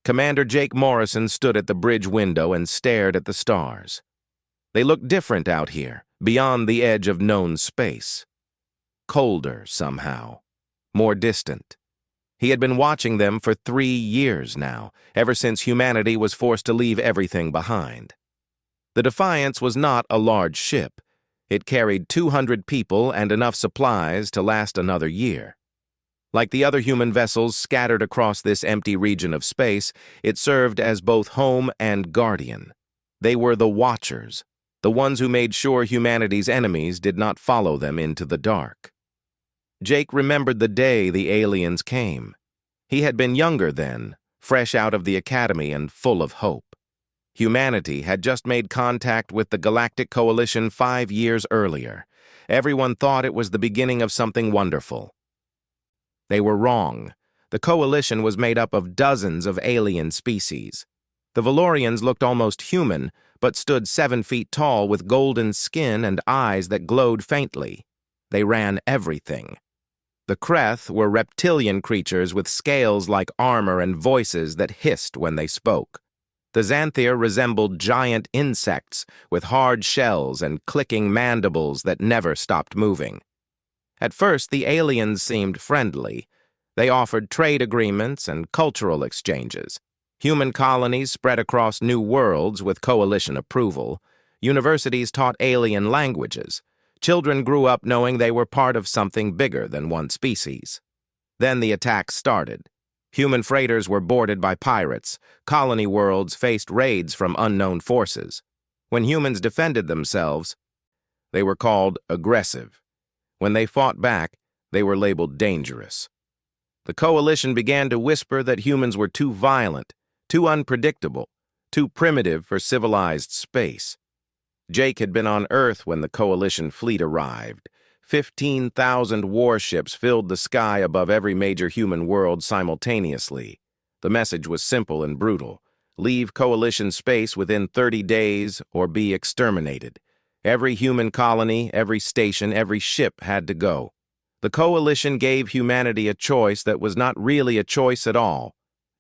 Commander Jake Morrison stood at the bridge window and stared at the stars. They looked different out here, beyond the edge of known space. Colder, somehow. More distant. He had been watching them for 3 years now, ever since humanity was forced to leave everything behind. The Defiance was not a large ship. It carried 200 people and enough supplies to last another year. Like the other human vessels scattered across this empty region of space, it served as both home and guardian. They were the Watchers, the ones who made sure humanity's enemies did not follow them into the dark. Jake remembered the day the aliens came. He had been younger then, fresh out of the academy and full of hope. Humanity had just made contact with the Galactic Coalition 5 years earlier. Everyone thought it was the beginning of something wonderful. They were wrong. The Coalition was made up of dozens of alien species. The Valorians looked almost human, but stood 7 feet tall with golden skin and eyes that glowed faintly. They ran everything. The Kreth were reptilian creatures with scales like armor and voices that hissed when they spoke. The Xanthir resembled giant insects with hard shells and clicking mandibles that never stopped moving. At first, the aliens seemed friendly. They offered trade agreements and cultural exchanges. Human colonies spread across new worlds with coalition approval. Universities taught alien languages. Children grew up knowing they were part of something bigger than one species. Then the attacks started. Human freighters were boarded by pirates. Colony worlds faced raids from unknown forces. When humans defended themselves, they were called aggressive. When they fought back, they were labeled dangerous. The Coalition began to whisper that humans were too violent, too unpredictable, too primitive for civilized space. Jake had been on Earth when the Coalition fleet arrived. 15,000 warships filled the sky above every major human world simultaneously. The message was simple and brutal. Leave Coalition space within 30 days or be exterminated. Every human colony, every station, every ship had to go. The Coalition gave humanity a choice that was not really a choice at all.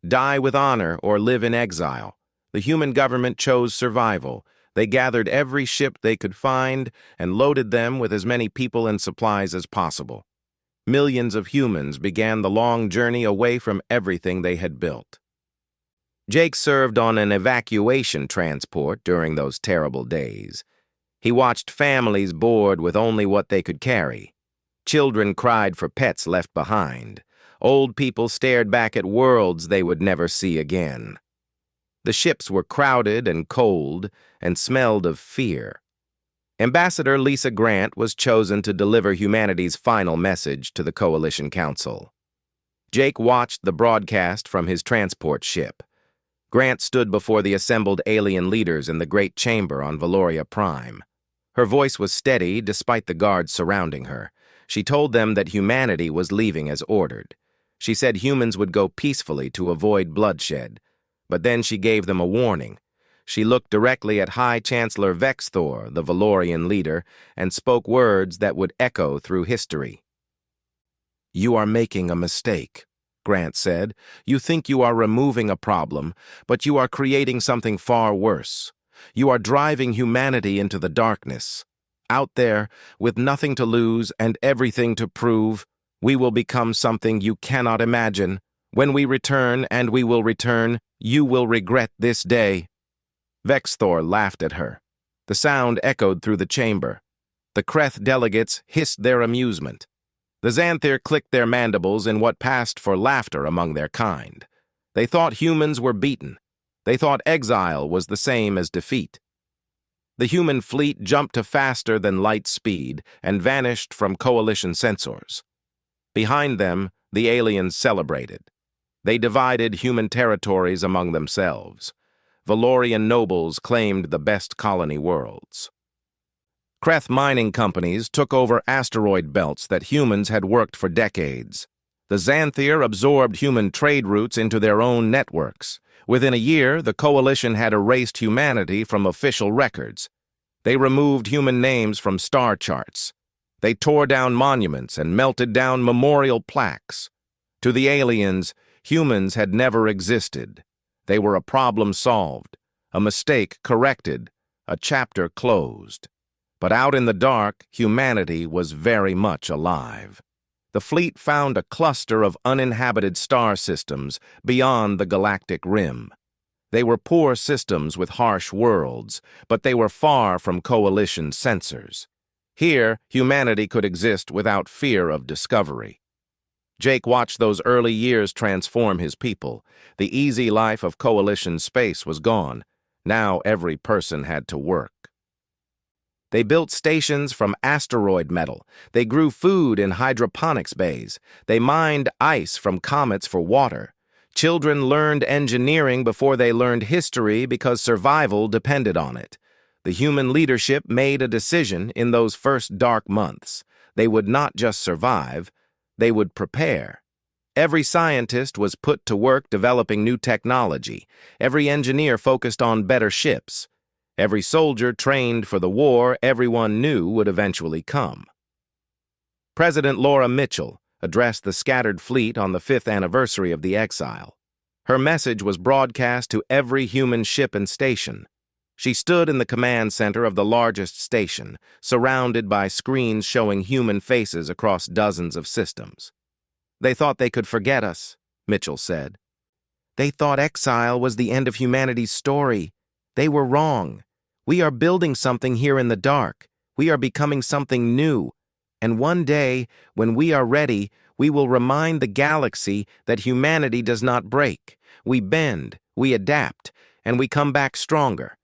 Die with honor or live in exile. The human government chose survival. They gathered every ship they could find and loaded them with as many people and supplies as possible. Millions of humans began the long journey away from everything they had built. Jake served on an evacuation transport during those terrible days. He watched families board with only what they could carry. Children cried for pets left behind. Old people stared back at worlds they would never see again. The ships were crowded and cold and smelled of fear. Ambassador Lisa Grant was chosen to deliver humanity's final message to the Coalition Council. Jake watched the broadcast from his transport ship. Grant stood before the assembled alien leaders in the Great Chamber on Valoria Prime. Her voice was steady despite the guards surrounding her. She told them that humanity was leaving as ordered. She said humans would go peacefully to avoid bloodshed. But then she gave them a warning. She looked directly at High Chancellor Vexthor, the Valorian leader, and spoke words that would echo through history. "You are making a mistake," Grant said. "You think you are removing a problem, but you are creating something far worse. You are driving humanity into the darkness. Out there, with nothing to lose and everything to prove, we will become something you cannot imagine. When we return, and we will return, you will regret this day." Vexthor laughed at her. The sound echoed through the chamber. The Kreth delegates hissed their amusement. The Xanthir clicked their mandibles in what passed for laughter among their kind. They thought humans were beaten. They thought exile was the same as defeat. The human fleet jumped to faster than light speed and vanished from Coalition sensors. Behind them, the aliens celebrated. They divided human territories among themselves. Valorian nobles claimed the best colony worlds. Kreth mining companies took over asteroid belts that humans had worked for decades. The Xanthir absorbed human trade routes into their own networks. Within a year, the Coalition had erased humanity from official records. They removed human names from star charts. They tore down monuments and melted down memorial plaques. To the aliens, humans had never existed. They were a problem solved, a mistake corrected, a chapter closed. But out in the dark, humanity was very much alive. The fleet found a cluster of uninhabited star systems beyond the galactic rim. They were poor systems with harsh worlds, but they were far from Coalition sensors. Here, humanity could exist without fear of discovery. Jake watched those early years transform his people. The easy life of Coalition space was gone. Now every person had to work. They built stations from asteroid metal. They grew food in hydroponics bays. They mined ice from comets for water. Children learned engineering before they learned history because survival depended on it. The human leadership made a decision in those first dark months. They would not just survive, they would prepare. Every scientist was put to work developing new technology. Every engineer focused on better ships. Every soldier trained for the war everyone knew would eventually come. President Laura Mitchell addressed the scattered fleet on the 5th anniversary of the exile. Her message was broadcast to every human ship and station. She stood in the command center of the largest station, surrounded by screens showing human faces across dozens of systems. "They thought they could forget us," Mitchell said. "They thought exile was the end of humanity's story. They were wrong. We are building something here in the dark. We are becoming something new. And one day, when we are ready, we will remind the galaxy that humanity does not break. We bend, we adapt, and we come back stronger."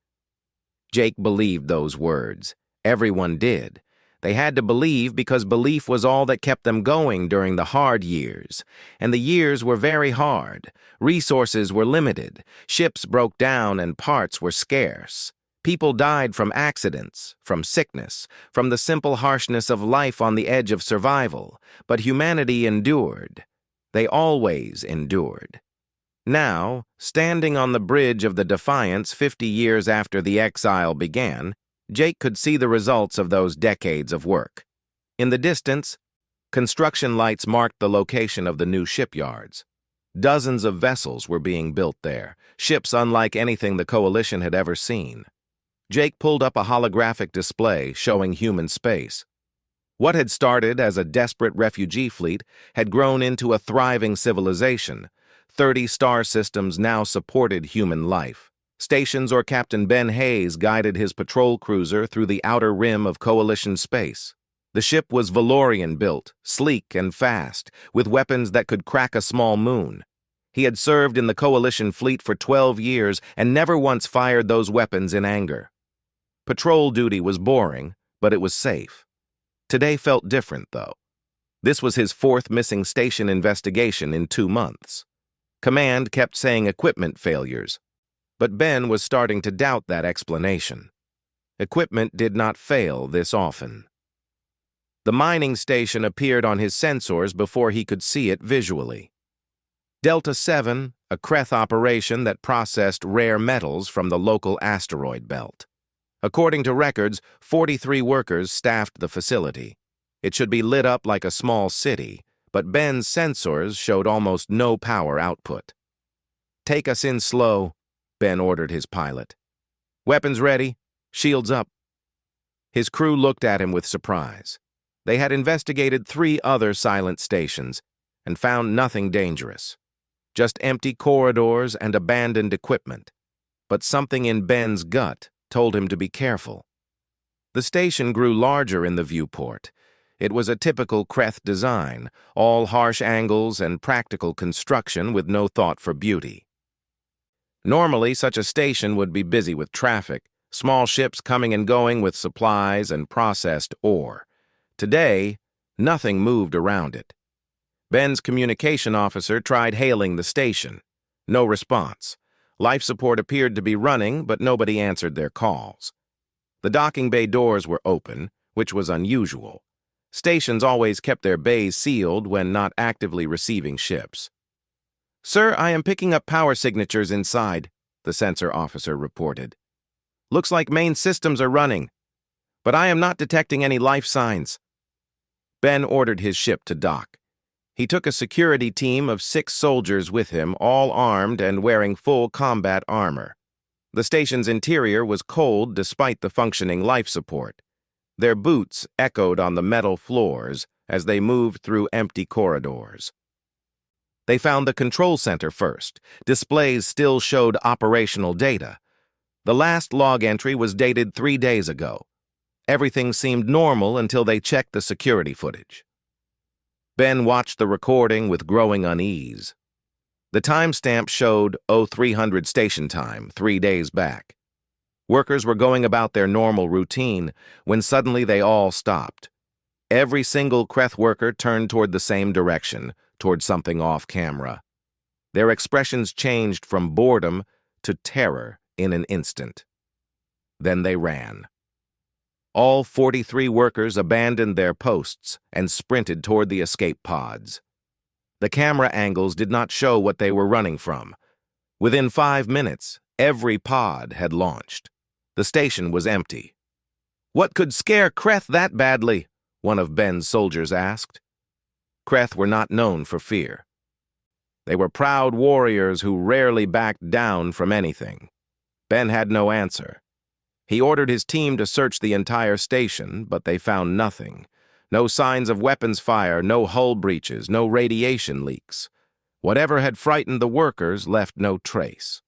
Jake believed those words. Everyone did. They had to believe because belief was all that kept them going during the hard years. And the years were very hard. Resources were limited. Ships broke down and parts were scarce. People died from accidents, from sickness, from the simple harshness of life on the edge of survival. But humanity endured. They always endured. Now, standing on the bridge of the Defiance 50 years after the exile began, Jake could see the results of those decades of work. In the distance, construction lights marked the location of the new shipyards. Dozens of vessels were being built there, ships unlike anything the Coalition had ever seen. Jake pulled up a holographic display showing human space. What had started as a desperate refugee fleet had grown into a thriving civilization. 30 star systems now supported human life. Stations or Captain Ben Hayes guided his patrol cruiser through the outer rim of Coalition space. The ship was Valorian-built, sleek and fast, with weapons that could crack a small moon. He had served in the Coalition fleet for 12 years and never once fired those weapons in anger. Patrol duty was boring, but it was safe. Today felt different, though. This was his 4th missing station investigation in 2 months. Command kept saying equipment failures, but Ben was starting to doubt that explanation. Equipment did not fail this often. The mining station appeared on his sensors before he could see it visually. Delta 7, a Kreth operation that processed rare metals from the local asteroid belt. According to records, 43 workers staffed the facility. It should be lit up like a small city, but Ben's sensors showed almost no power output. "Take us in slow," Ben ordered his pilot. "Weapons ready, shields up." His crew looked at him with surprise. They had investigated 3 other silent stations and found nothing dangerous. Just empty corridors and abandoned equipment. But something in Ben's gut told him to be careful. The station grew larger in the viewport. It was a typical Kreth design, all harsh angles and practical construction with no thought for beauty. Normally, such a station would be busy with traffic, small ships coming and going with supplies and processed ore. Today, nothing moved around it. Ben's communication officer tried hailing the station. No response. Life support appeared to be running, but nobody answered their calls. The docking bay doors were open, which was unusual. Stations always kept their bays sealed when not actively receiving ships. "Sir, I am picking up power signatures inside," the sensor officer reported. "Looks like main systems are running, but I am not detecting any life signs." Ben ordered his ship to dock. He took a security team of 6 soldiers with him, all armed and wearing full combat armor. The station's interior was cold despite the functioning life support. Their boots echoed on the metal floors as they moved through empty corridors. They found the control center first. Displays still showed operational data. The last log entry was dated 3 days ago. Everything seemed normal until they checked the security footage. Ben watched the recording with growing unease. The timestamp showed 0300 station time, 3 days back. Workers were going about their normal routine when suddenly they all stopped. Every single Kreth worker turned toward the same direction, toward something off camera. Their expressions changed from boredom to terror in an instant. Then they ran. All 43 workers abandoned their posts and sprinted toward the escape pods. The camera angles did not show what they were running from. Within 5 minutes, every pod had launched. The station was empty. "What could scare Kreth that badly?" one of Ben's soldiers asked. Kreth were not known for fear. They were proud warriors who rarely backed down from anything. Ben had no answer. He ordered his team to search the entire station, but they found nothing. No signs of weapons fire, no hull breaches, no radiation leaks. Whatever had frightened the workers left no trace.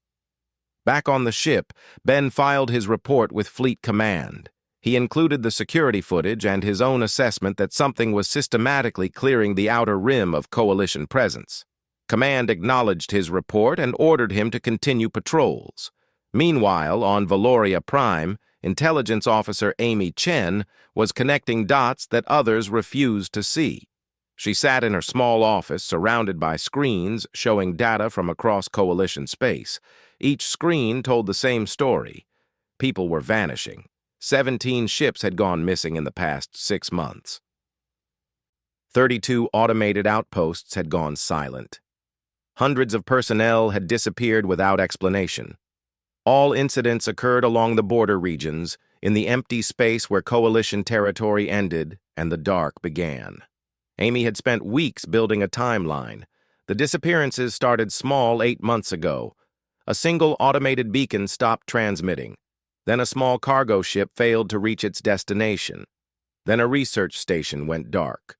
Back on the ship, Ben filed his report with Fleet Command. He included the security footage and his own assessment that something was systematically clearing the outer rim of Coalition presence. Command acknowledged his report and ordered him to continue patrols. Meanwhile, on Valoria Prime, Intelligence Officer Amy Chen was connecting dots that others refused to see. She sat in her small office surrounded by screens showing data from across Coalition space. Each screen told the same story. People were vanishing. 17 ships had gone missing in the past 6 months. 32 automated outposts had gone silent. Hundreds of personnel had disappeared without explanation. All incidents occurred along the border regions, in the empty space where Coalition territory ended and the dark began. Amy had spent weeks building a timeline. The disappearances started small 8 months ago. A single automated beacon stopped transmitting. Then a small cargo ship failed to reach its destination. Then a research station went dark.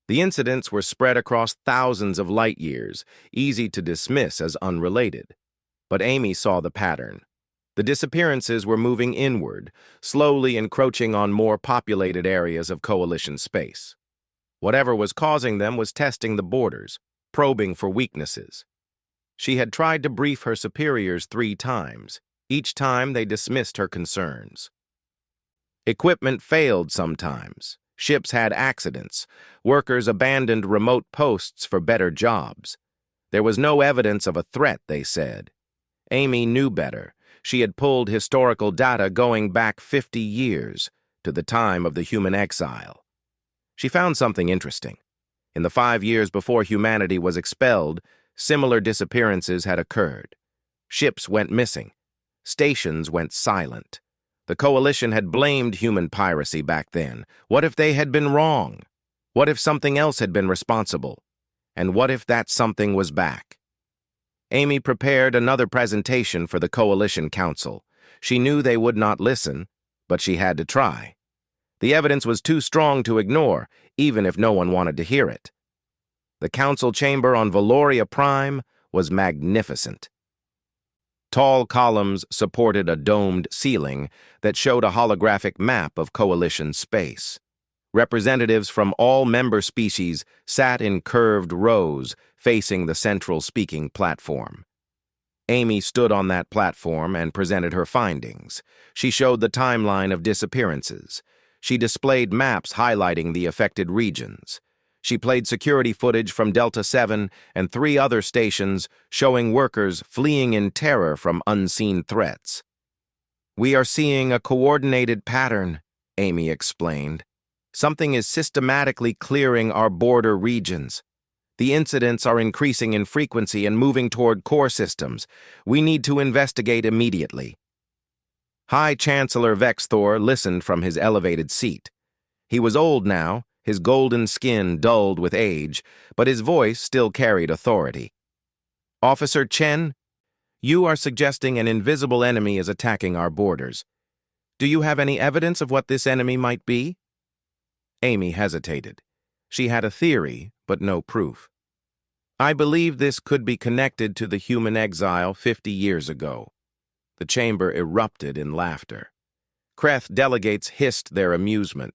The incidents were spread across thousands of light years, easy to dismiss as unrelated. But Amy saw the pattern. The disappearances were moving inward, slowly encroaching on more populated areas of Coalition space. Whatever was causing them was testing the borders, probing for weaknesses. She had tried to brief her superiors 3 times. Each time they dismissed her concerns. Equipment failed sometimes. Ships had accidents. Workers abandoned remote posts for better jobs. There was no evidence of a threat, they said. Amy knew better. She had pulled historical data going back 50 years, to the time of the human exile. She found something interesting. In the 5 years before humanity was expelled, similar disappearances had occurred. Ships went missing. Stations went silent. The Coalition had blamed human piracy back then. What if they had been wrong? What if something else had been responsible? And what if that something was back? Amy prepared another presentation for the Coalition Council. She knew they would not listen, but she had to try. The evidence was too strong to ignore, even if no one wanted to hear it. The council chamber on Valoria Prime was magnificent. Tall columns supported a domed ceiling that showed a holographic map of Coalition space. Representatives from all member species sat in curved rows facing the central speaking platform. Amy stood on that platform and presented her findings. She showed the timeline of disappearances. She displayed maps highlighting the affected regions. She played security footage from Delta 7 and 3 other stations showing workers fleeing in terror from unseen threats. "We are seeing a coordinated pattern," Amy explained. "Something is systematically clearing our border regions. The incidents are increasing in frequency and moving toward core systems. We need to investigate immediately." High Chancellor Vexthor listened from his elevated seat. He was old now, his golden skin dulled with age, but his voice still carried authority. "Officer Chen, you are suggesting an invisible enemy is attacking our borders. Do you have any evidence of what this enemy might be?" Amy hesitated. She had a theory, but no proof. "I believe this could be connected to the human exile 50 years ago." The chamber erupted in laughter. Kreth delegates hissed their amusement.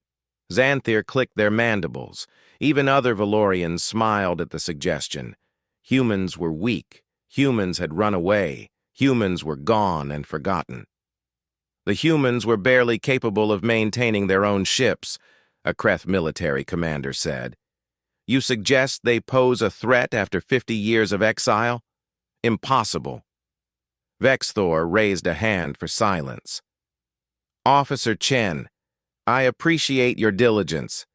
Xanthir clicked their mandibles. Even other Valorians smiled at the suggestion. Humans were weak. Humans had run away. Humans were gone and forgotten. The humans were barely capable of maintaining their own ships, a Kreth military commander said. "You suggest they pose a threat after 50 years of exile? Impossible." Vexthor raised a hand for silence. "Officer Chen, I appreciate your diligence,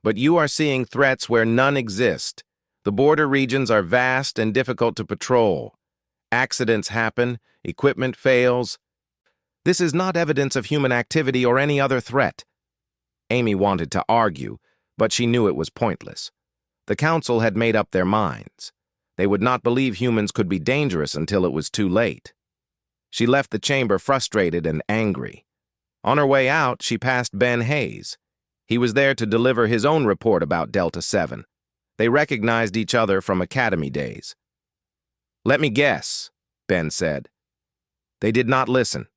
but you are seeing threats where none exist. The border regions are vast and difficult to patrol. Accidents happen, equipment fails. This is not evidence of human activity or any other threat." Amy wanted to argue, but she knew it was pointless. The council had made up their minds. They would not believe humans could be dangerous until it was too late. She left the chamber frustrated and angry. On her way out, she passed Ben Hayes. He was there to deliver his own report about Delta 7. They recognized each other from academy days. "Let me guess," Ben said. "They did not listen."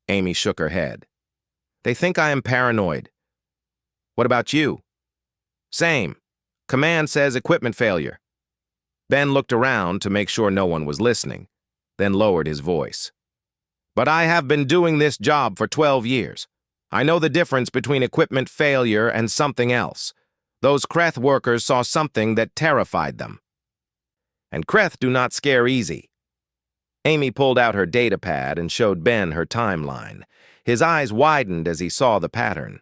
Amy shook her head. "They think I am paranoid." "What about you?" "Same. Command says equipment failure." Ben looked around to make sure no one was listening, then lowered his voice. "But I have been doing this job for 12 years. I know the difference between equipment failure and something else. Those Kreth workers saw something that terrified them. And Kreth do not scare easy." Amy pulled out her datapad and showed Ben her timeline. His eyes widened as he saw the pattern.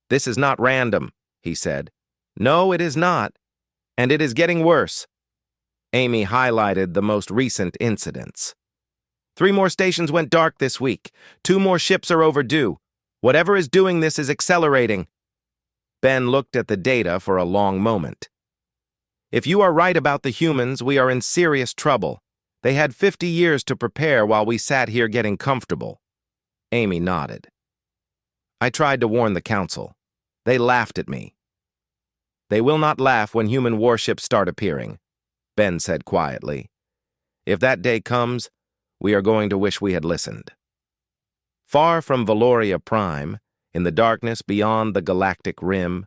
"This is not random," he said. "No, it is not. And it is getting worse." Amy highlighted the most recent incidents. 3 more stations went dark this week. 2 more ships are overdue. Whatever is doing this is accelerating." Ben looked at the data for a long moment. "If you are right about the humans, we are in serious trouble. They had 50 years to prepare while we sat here getting comfortable." Amy nodded. "I tried to warn the council. They laughed at me." "They will not laugh when human warships start appearing," Ben said quietly. "If that day comes, we are going to wish we had listened." Far from Valoria Prime, in the darkness beyond the galactic rim,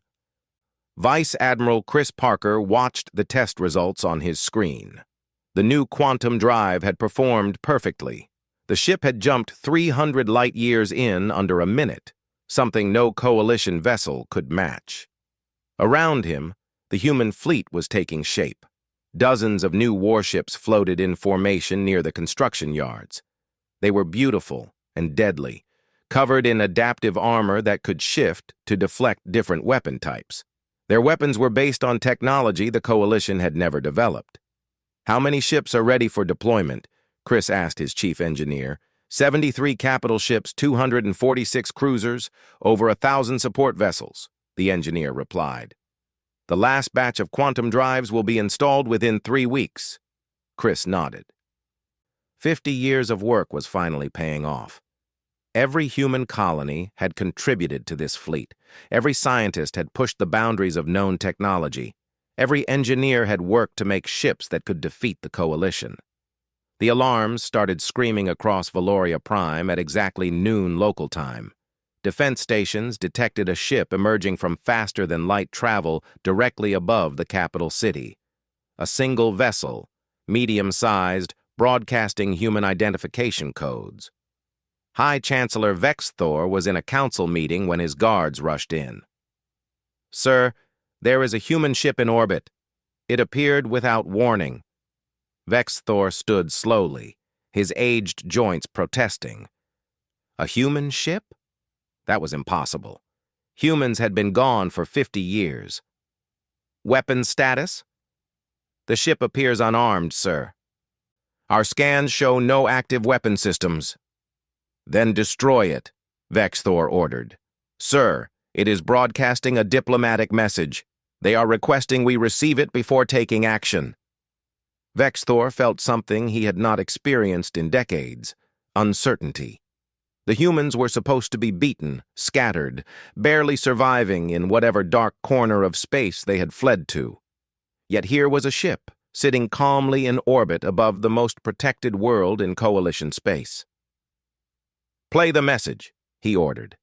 Vice Admiral Chris Parker watched the test results on his screen. The new quantum drive had performed perfectly. The ship had jumped 300 light-years in under a minute, something no coalition vessel could match. Around him, the human fleet was taking shape. Dozens of new warships floated in formation near the construction yards. They were beautiful and deadly, covered in adaptive armor that could shift to deflect different weapon types. Their weapons were based on technology the Coalition had never developed. "How many ships are ready for deployment?" Chris asked his chief engineer. 73 capital ships, 246 cruisers, over 1,000 support vessels," the engineer replied. "The last batch of quantum drives will be installed within 3 weeks." Chris nodded. 50 years of work was finally paying off. Every human colony had contributed to this fleet. Every scientist had pushed the boundaries of known technology. Every engineer had worked to make ships that could defeat the Coalition. The alarms started screaming across Valoria Prime at exactly noon local time. Defense stations detected a ship emerging from faster-than-light travel directly above the capital city. A single vessel, medium-sized, broadcasting human identification codes. High Chancellor Vexthor was in a council meeting when his guards rushed in. "Sir, there is a human ship in orbit. It appeared without warning." Vexthor stood slowly, his aged joints protesting. A human ship? That was impossible. Humans had been gone for 50 years. "Weapon status?" "The ship appears unarmed, sir." "Our scans show no active weapon systems." "Then destroy it," Vexthor ordered. "Sir, It is broadcasting a diplomatic message. They are requesting we receive it before taking action. Vexthor felt something he had not experienced in decades: uncertainty. The humans were supposed to be beaten, scattered, barely surviving in whatever dark corner of space they had fled to. Yet here was a ship, sitting calmly in orbit above the most protected world in Coalition space. "Play the message," he ordered.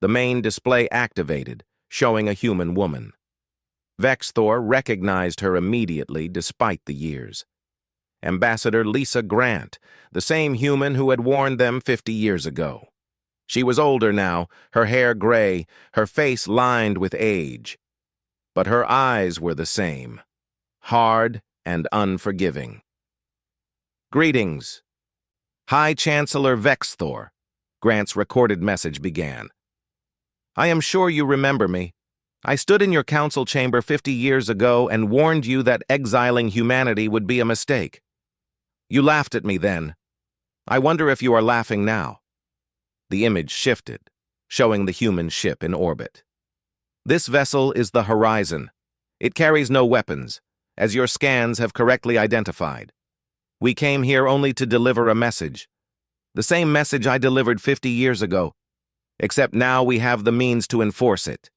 The main display activated, showing a human woman. Vexthor recognized her immediately despite the years. Ambassador Lisa Grant, the same human who had warned them 50 years ago. She was older now, her hair gray, her face lined with age. But her eyes were the same, hard and unforgiving. "Greetings. High Chancellor Vexthor," Grant's recorded message began. "I am sure you remember me. I stood in your council chamber 50 years ago and warned you that exiling humanity would be a mistake. You laughed at me then. I wonder if you are laughing now." The image shifted, showing the human ship in orbit. "This vessel is the Horizon. It carries no weapons, as your scans have correctly identified. We came here only to deliver a message. The same message I delivered 50 years ago, except now we have the means to enforce it."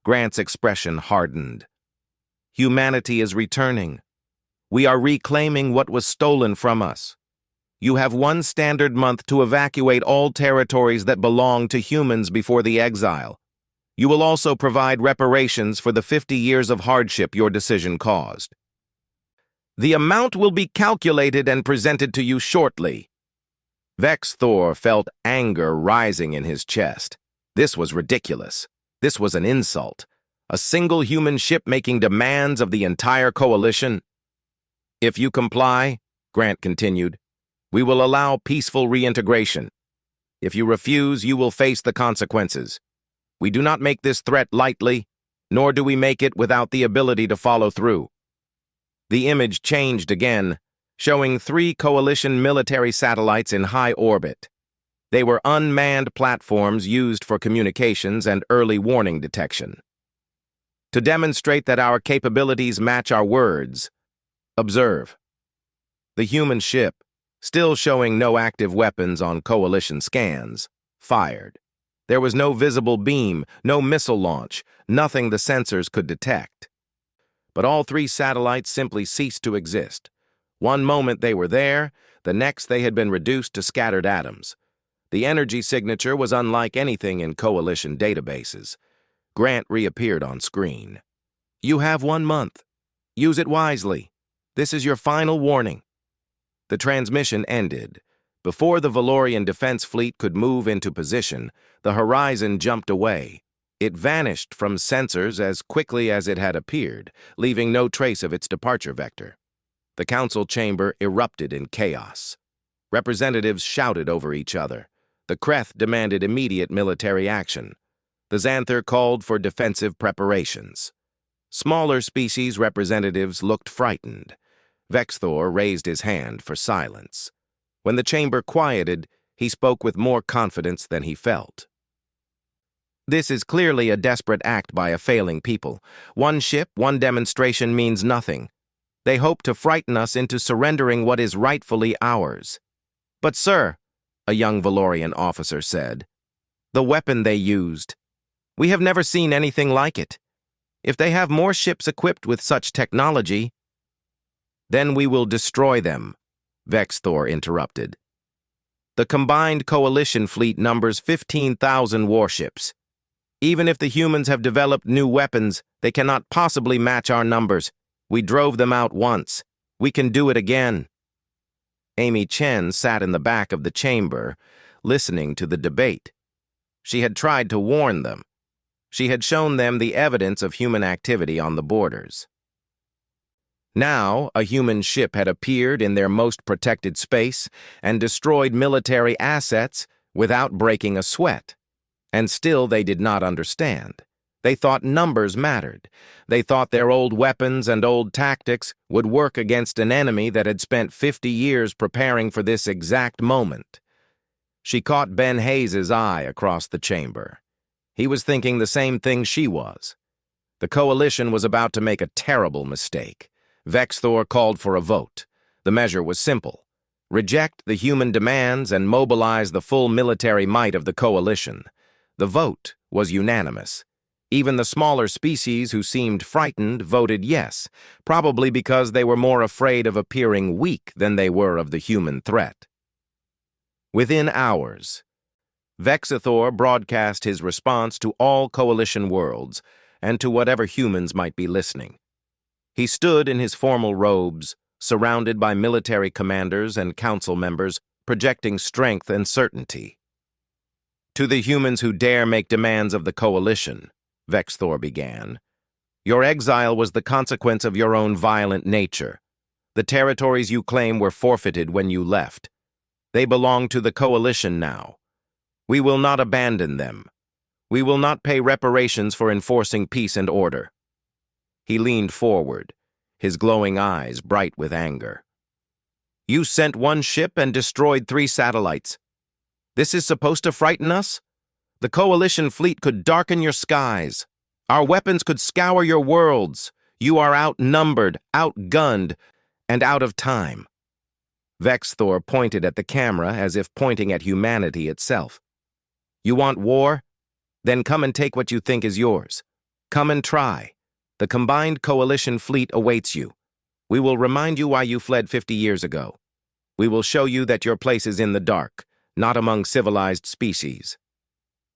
Grant's expression hardened. "Humanity is returning. We are reclaiming what was stolen from us. You have one standard month to evacuate all territories that belong to humans before the exile. You will also provide reparations for the 50 years of hardship your decision caused. The amount will be calculated and presented to you shortly." Vexthor felt anger rising in his chest. This was ridiculous. This was an insult. A single human ship making demands of the entire coalition. "If you comply," Grant continued, "we will allow peaceful reintegration. If you refuse, you will face the consequences. We do not make this threat lightly, nor do we make it without the ability to follow through." The image changed again, showing 3 coalition military satellites in high orbit. They were unmanned platforms used for communications and early warning detection. "To demonstrate that our capabilities match our words, observe." The human ship, still showing no active weapons on coalition scans, fired. There was no visible beam, no missile launch, nothing the sensors could detect. But all 3 satellites simply ceased to exist. One moment they were there, the next they had been reduced to scattered atoms. The energy signature was unlike anything in coalition databases. Grant reappeared on screen. "You have 1 month. Use it wisely. This is your final warning." The transmission ended. Before the Valorian defense fleet could move into position, the Horizon jumped away. It vanished from sensors as quickly as it had appeared, leaving no trace of its departure vector. The council chamber erupted in chaos. Representatives shouted over each other. The Kreth demanded immediate military action. The Xanther called for defensive preparations. Smaller species representatives looked frightened. Vexthor raised his hand for silence. When the chamber quieted, he spoke with more confidence than he felt. "This is clearly a desperate act by a failing people. 1 ship, 1 demonstration means nothing. They hope to frighten us into surrendering what is rightfully ours." "But sir," a young Valorian officer said, "the weapon they used. We have never seen anything like it. If they have more ships equipped with such technology—" "Then we will destroy them," Vexthor interrupted. "The combined coalition fleet numbers 15,000 warships. Even if the humans have developed new weapons, they cannot possibly match our numbers. We drove them out once. We can do it again." Amy Chen sat in the back of the chamber, listening to the debate. She had tried to warn them. She had shown them the evidence of human activity on the borders. Now, a human ship had appeared in their most protected space and destroyed military assets without breaking a sweat. And still they did not understand. They thought numbers mattered. They thought their old weapons and old tactics would work against an enemy that had spent 50 years preparing for this exact moment. She caught Ben Hayes's eye across the chamber. He was thinking the same thing she was. The Coalition was about to make a terrible mistake. Vexthor called for a vote. The measure was simple: reject the human demands and mobilize the full military might of the Coalition. The vote was unanimous. Even the smaller species who seemed frightened voted yes, probably because they were more afraid of appearing weak than they were of the human threat. Within hours, Vexthor broadcast his response to all Coalition worlds and to whatever humans might be listening. He stood in his formal robes, surrounded by military commanders and council members, projecting strength and certainty. To the humans who dare make demands of the Coalition, Vexthor began, your exile was the consequence of your own violent nature. The territories you claim were forfeited when you left. They belong to the Coalition now. We will not abandon them. We will not pay reparations for enforcing peace and order. He leaned forward, his glowing eyes bright with anger. You sent one ship and destroyed 3 satellites. This is supposed to frighten us? The Coalition fleet could darken your skies. Our weapons could scour your worlds. You are outnumbered, outgunned, and out of time. Vexthor pointed at the camera as if pointing at humanity itself. You want war? Then come and take what you think is yours. Come and try. The combined Coalition fleet awaits you. We will remind you why you fled 50 years ago. We will show you that your place is in the dark, not among civilized species.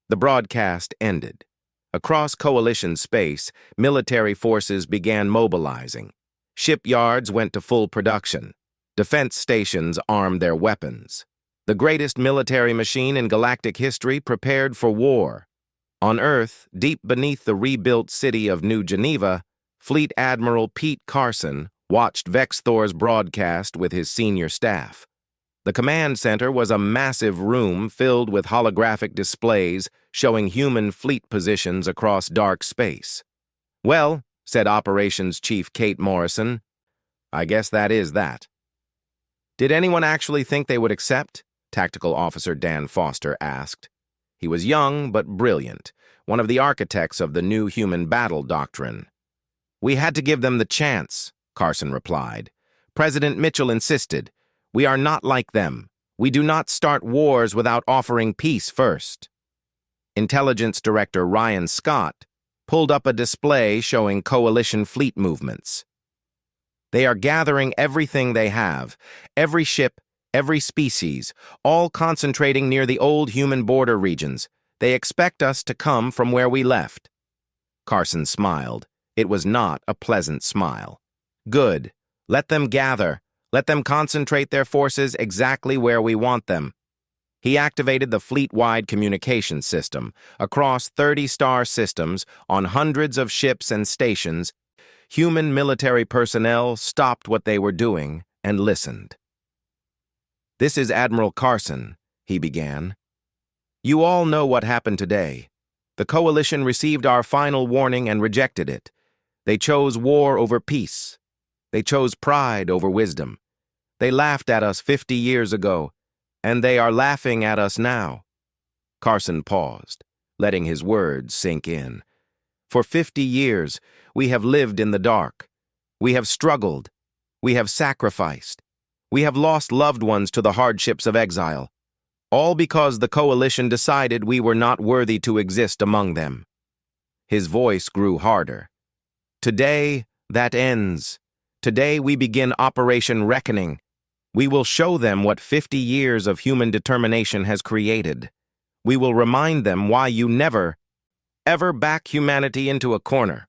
The broadcast ended. Across Coalition space, military forces began mobilizing. Shipyards went to full production. Defense stations armed their weapons. The greatest military machine in galactic history prepared for war. On Earth, deep beneath the rebuilt city of New Geneva, Fleet Admiral Pete Carson watched Vexthor's broadcast with his senior staff. The command center was a massive room filled with holographic displays showing human fleet positions across dark space. Well, said Operations Chief Kate Morrison, I guess that is that. Did anyone actually think they would accept? Tactical Officer Dan Foster asked. He was young but brilliant, one of the architects of the new human battle doctrine. We had to give them the chance, Carson replied. President Mitchell insisted. We are not like them. We do not start wars without offering peace first. Intelligence Director Ryan Scott pulled up a display showing Coalition fleet movements. They are gathering everything they have, every ship, every species, all concentrating near the old human border regions. They expect us to come from where we left. Carson smiled. It was not a pleasant smile. Good. Let them gather. Let them concentrate their forces exactly where we want them. He activated the fleet-wide communication system. Across 30 star systems, on hundreds of ships and stations, human military personnel stopped what they were doing and listened. This is Admiral Carson, he began. You all know what happened today. The Coalition received our final warning and rejected it. They chose war over peace. They chose pride over wisdom. They laughed at us 50 years ago, and they are laughing at us now. Carson paused, letting his words sink in. For 50 years, we have lived in the dark. We have struggled. We have sacrificed. We have lost loved ones to the hardships of exile, all because the Coalition decided we were not worthy to exist among them. His voice grew harder. Today, that ends. Today we begin Operation Reckoning. We will show them what 50 years of human determination has created. We will remind them why you never, ever back humanity into a corner.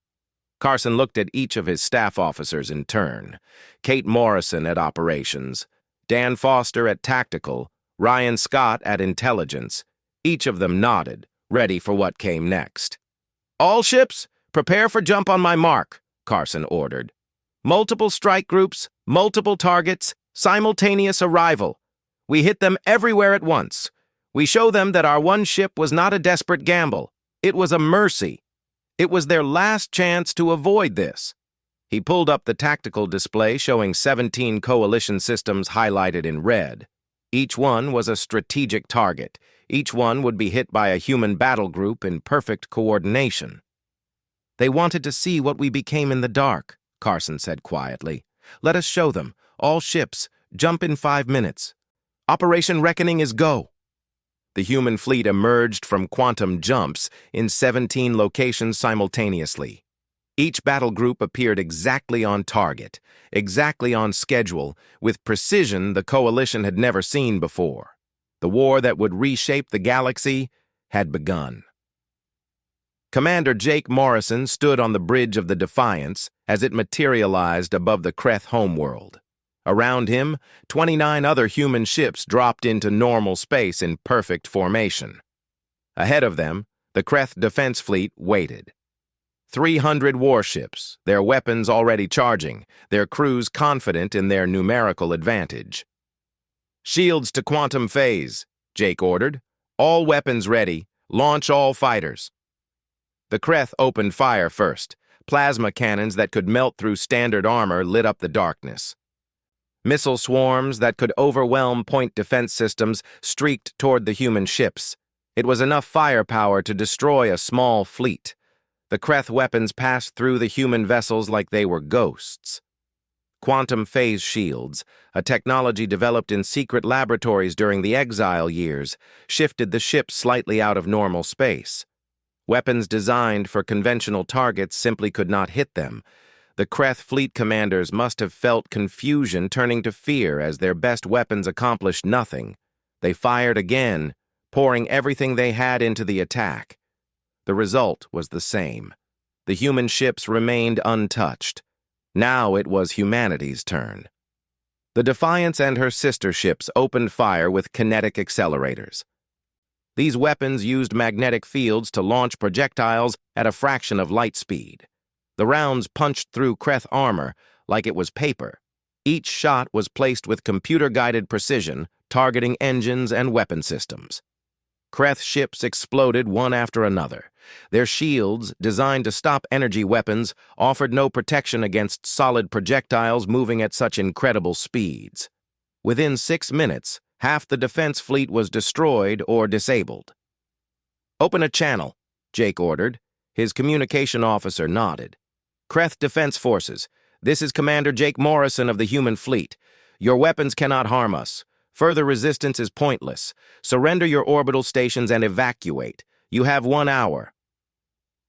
Carson looked at each of his staff officers in turn. Kate Morrison at Operations, Dan Foster at Tactical, Ryan Scott at Intelligence. Each of them nodded, ready for what came next. All ships, prepare for jump on my mark, Carson ordered. Multiple strike groups, multiple targets, simultaneous arrival. We hit them everywhere at once. We show them that our one ship was not a desperate gamble. It was a mercy. It was their last chance to avoid this. He pulled up the tactical display showing 17 Coalition systems highlighted in red. Each one was a strategic target. Each one would be hit by a human battle group in perfect coordination. "They wanted to see what we became in the dark," Carson said quietly. "Let us show them. All ships, jump in 5 minutes. Operation Reckoning is go." The human fleet emerged from quantum jumps in 17 locations simultaneously. Each battle group appeared exactly on target, exactly on schedule, with precision the Coalition had never seen before. The war that would reshape the galaxy had begun. Commander Jake Morrison stood on the bridge of the Defiance as it materialized above the Kreth homeworld. Around him, 29 other human ships dropped into normal space in perfect formation. Ahead of them, the Kreth defense fleet waited. 300 warships, their weapons already charging, their crews confident in their numerical advantage. "Shields to quantum phase," Jake ordered. "All weapons ready. Launch all fighters." The Kreth opened fire first. Plasma cannons that could melt through standard armor lit up the darkness. Missile swarms that could overwhelm point defense systems streaked toward the human ships. It was enough firepower to destroy a small fleet. The Kreth weapons passed through the human vessels like they were ghosts. Quantum phase shields, a technology developed in secret laboratories during the exile years, shifted the ships slightly out of normal space. Weapons designed for conventional targets simply could not hit them. The Kreth fleet commanders must have felt confusion turning to fear as their best weapons accomplished nothing. They fired again, pouring everything they had into the attack. The result was the same. The human ships remained untouched. Now it was humanity's turn. The Defiance and her sister ships opened fire with kinetic accelerators. These weapons used magnetic fields to launch projectiles at a fraction of light speed. The rounds punched through Kreth armor like it was paper. Each shot was placed with computer-guided precision, targeting engines and weapon systems. Kreth ships exploded one after another. Their shields, designed to stop energy weapons, offered no protection against solid projectiles moving at such incredible speeds. Within 6 minutes, half the defense fleet was destroyed or disabled. "Open a channel," Jake ordered. His communication officer nodded. "Kreth Defense Forces, this is Commander Jake Morrison of the human fleet. Your weapons cannot harm us. Further resistance is pointless. Surrender your orbital stations and evacuate. You have 1 hour."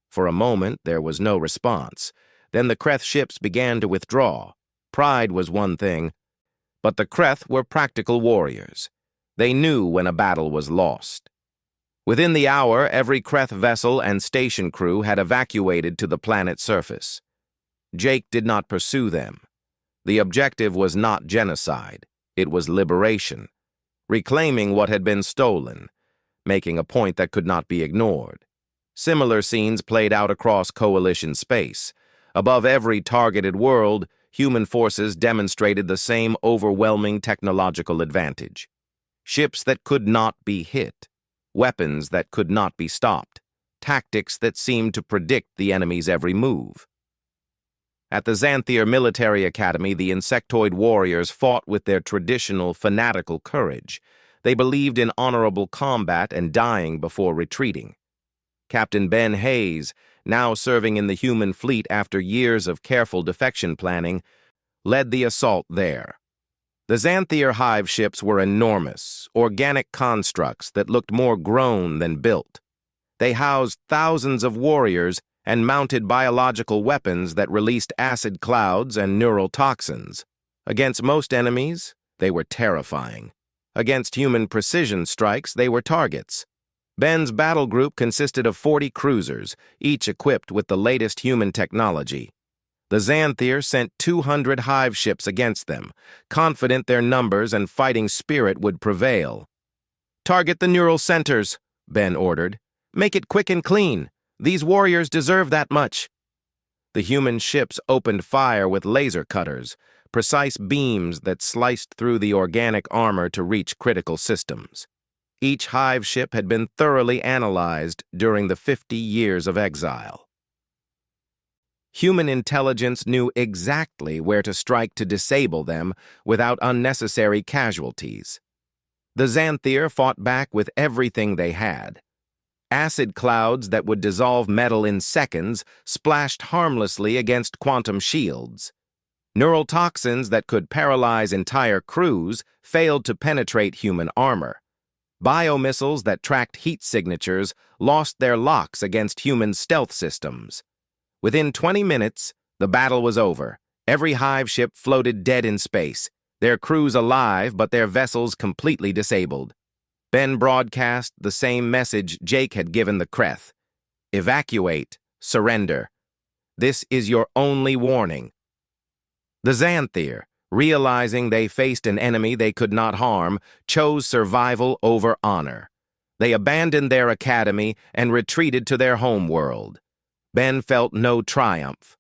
For a moment, there was no response. Then the Kreth ships began to withdraw. Pride was one thing, but the Kreth were practical warriors. They knew when a battle was lost. Within the hour, every Kreth vessel and station crew had evacuated to the planet's surface. Jake did not pursue them. The objective was not genocide. It was liberation, reclaiming what had been stolen, making a point that could not be ignored. Similar scenes played out across Coalition space. Above every targeted world, human forces demonstrated the same overwhelming technological advantage. Ships that could not be hit, weapons that could not be stopped, tactics that seemed to predict the enemy's every move. At the Xanthier Military Academy, the insectoid warriors fought with their traditional fanatical courage. They believed in honorable combat and dying before retreating. Captain Ben Hayes, now serving in the human fleet after years of careful defection planning, led the assault there. The Xanthier hive ships were enormous, organic constructs that looked more grown than built. They housed thousands of warriors and mounted biological weapons that released acid clouds and neural toxins. Against most enemies, they were terrifying. Against human precision strikes, they were targets. Ben's battle group consisted of 40 cruisers, each equipped with the latest human technology. The Xanthier sent 200 hive ships against them, confident their numbers and fighting spirit would prevail. "Target the neural centers," Ben ordered. "Make it quick and clean. These warriors deserve that much." The human ships opened fire with laser cutters, precise beams that sliced through the organic armor to reach critical systems. Each hive ship had been thoroughly analyzed during the 50 years of exile. Human intelligence knew exactly where to strike to disable them without unnecessary casualties. The Xanthier fought back with everything they had. Acid clouds that would dissolve metal in seconds splashed harmlessly against quantum shields. Neural toxins that could paralyze entire crews failed to penetrate human armor. Biomissiles that tracked heat signatures lost their locks against human stealth systems. Within 20 minutes, the battle was over. Every hive ship floated dead in space, their crews alive but their vessels completely disabled. Ben broadcast the same message Jake had given the Kreth. Evacuate, surrender. This is your only warning. The Xanthier, realizing they faced an enemy they could not harm, chose survival over honor. They abandoned their academy and retreated to their home world. Ben felt no triumph,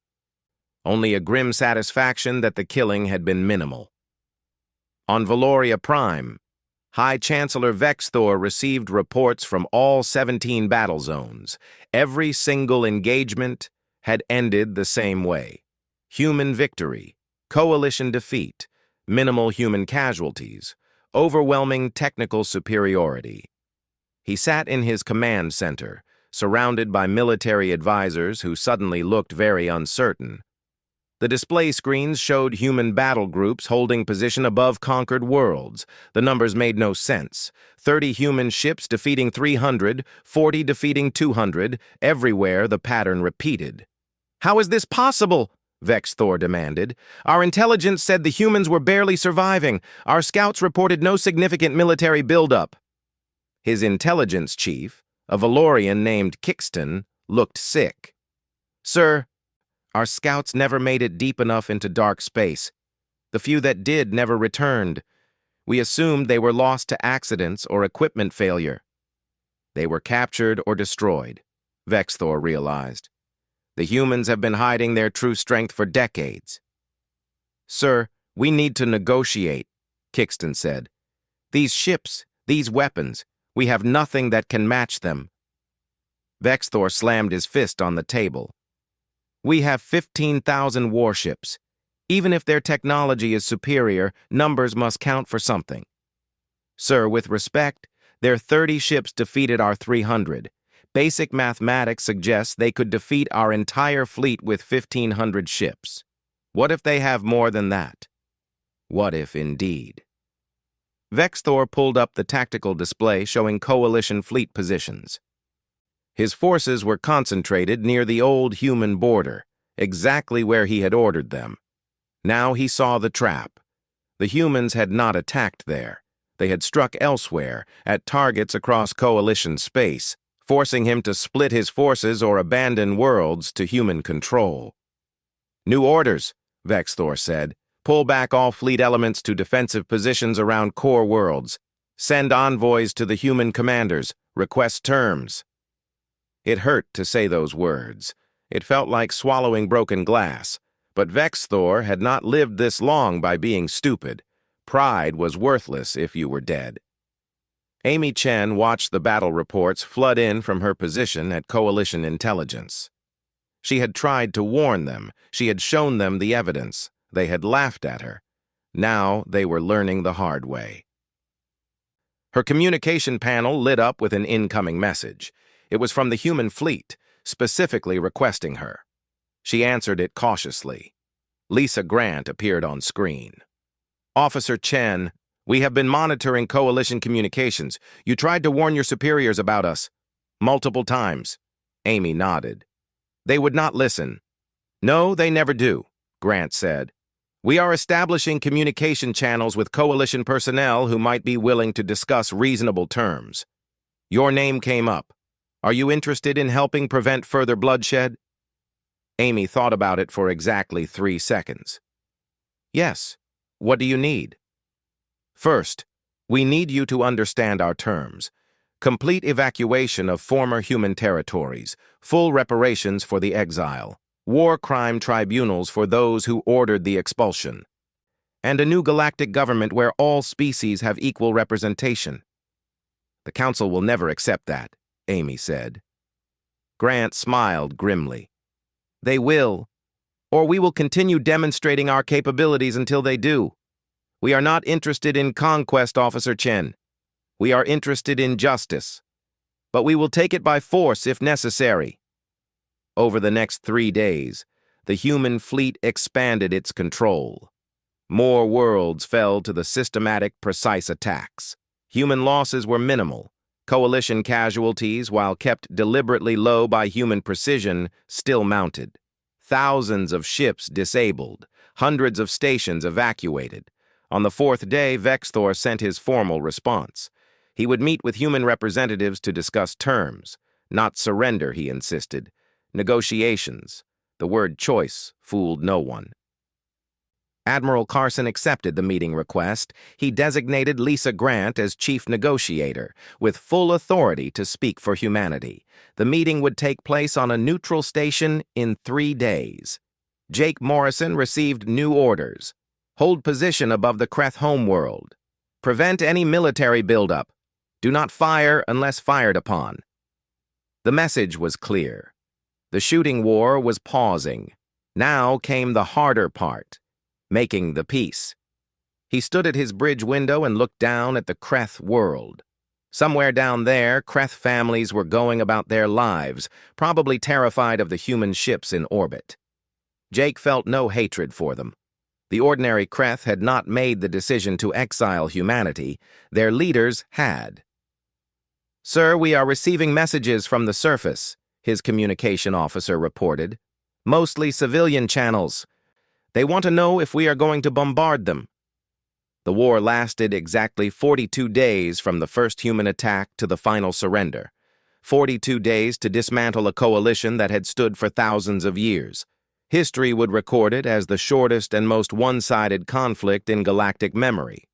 only a grim satisfaction that the killing had been minimal. On Valoria Prime, High Chancellor Vexthor received reports from all 17 battle zones. Every single engagement had ended the same way. Human victory, coalition defeat, minimal human casualties, overwhelming technical superiority. He sat in his command center, surrounded by military advisors who suddenly looked very uncertain. The display screens showed human battle groups holding position above conquered worlds. The numbers made no sense. 30 human ships defeating 300, 40 defeating 200. Everywhere the pattern repeated. "How is this possible?" Vexthor demanded. "Our intelligence said the humans were barely surviving. Our scouts reported no significant military buildup." His intelligence chief, a Valorian named Kixton, looked sick. "Sir, our scouts never made it deep enough into dark space. The few that did never returned. We assumed they were lost to accidents or equipment failure." They were captured or destroyed, Vexthor realized. The humans have been hiding their true strength for decades. "Sir, we need to negotiate," Kixton said. "These ships, these weapons, we have nothing that can match them." Vexthor slammed his fist on the table. "We have 15,000 warships. Even if their technology is superior, numbers must count for something. Sir, with respect, their 30 ships defeated our 300. Basic mathematics suggests they could defeat our entire fleet with 1,500 ships. What if they have more than that? What if indeed?" Vexthor pulled up the tactical display showing coalition fleet positions. His forces were concentrated near the old human border, exactly where he had ordered them. Now he saw the trap. The humans had not attacked there. They had struck elsewhere, at targets across coalition space, forcing him to split his forces or abandon worlds to human control. "New orders," Vexthor said. "Pull back all fleet elements to defensive positions around core worlds. Send envoys to the human commanders. Request terms." It hurt to say those words. It felt like swallowing broken glass. But Vexthor had not lived this long by being stupid. Pride was worthless if you were dead. Amy Chen watched the battle reports flood in from her position at Coalition Intelligence. She had tried to warn them. She had shown them the evidence. They had laughed at her. Now they were learning the hard way. Her communication panel lit up with an incoming message. It was from the human fleet, specifically requesting her. She answered it cautiously. Lisa Grant appeared on screen. "Officer Chen, we have been monitoring coalition communications. You tried to warn your superiors about us. Multiple times." Amy nodded. "They would not listen." "No, they never do," Grant said. "We are establishing communication channels with coalition personnel who might be willing to discuss reasonable terms. Your name came up. Are you interested in helping prevent further bloodshed?" Amy thought about it for exactly 3 seconds. "Yes. What do you need?" "First, we need you to understand our terms. Complete evacuation of former human territories, full reparations for the exile, war crime tribunals for those who ordered the expulsion, and a new galactic government where all species have equal representation." "The Council will never accept that," Amy said. Grant smiled grimly. "They will, or we will continue demonstrating our capabilities until they do. We are not interested in conquest, Officer Chen. We are interested in justice, but we will take it by force if necessary. Over the next 3 days, the human fleet expanded its control. More worlds fell to the systematic, precise attacks. Human losses were minimal. Coalition casualties, while kept deliberately low by human precision, still mounted. Thousands of ships disabled, hundreds of stations evacuated. On the 4th day, Vexthor sent his formal response. He would meet with human representatives to discuss terms. Not surrender, he insisted. Negotiations. The word choice fooled no one. Admiral Carson accepted the meeting request. He designated Lisa Grant as chief negotiator, with full authority to speak for humanity. The meeting would take place on a neutral station in 3 days. Jake Morrison received new orders. Hold position above the Kreth homeworld. Prevent any military buildup. Do not fire unless fired upon. The message was clear. The shooting war was pausing. Now came the harder part. Making the peace. He stood at his bridge window and looked down at the Kreth world. Somewhere down there, Kreth families were going about their lives, probably terrified of the human ships in orbit. Jake felt no hatred for them. The ordinary Kreth had not made the decision to exile humanity. Their leaders had. "Sir, we are receiving messages from the surface," his communication officer reported. "Mostly civilian channels. They want to know if we are going to bombard them." The war lasted exactly 42 days from the first human attack to the final surrender. 42 days to dismantle a coalition that had stood for thousands of years. History would record it as the shortest and most one-sided conflict in galactic memory.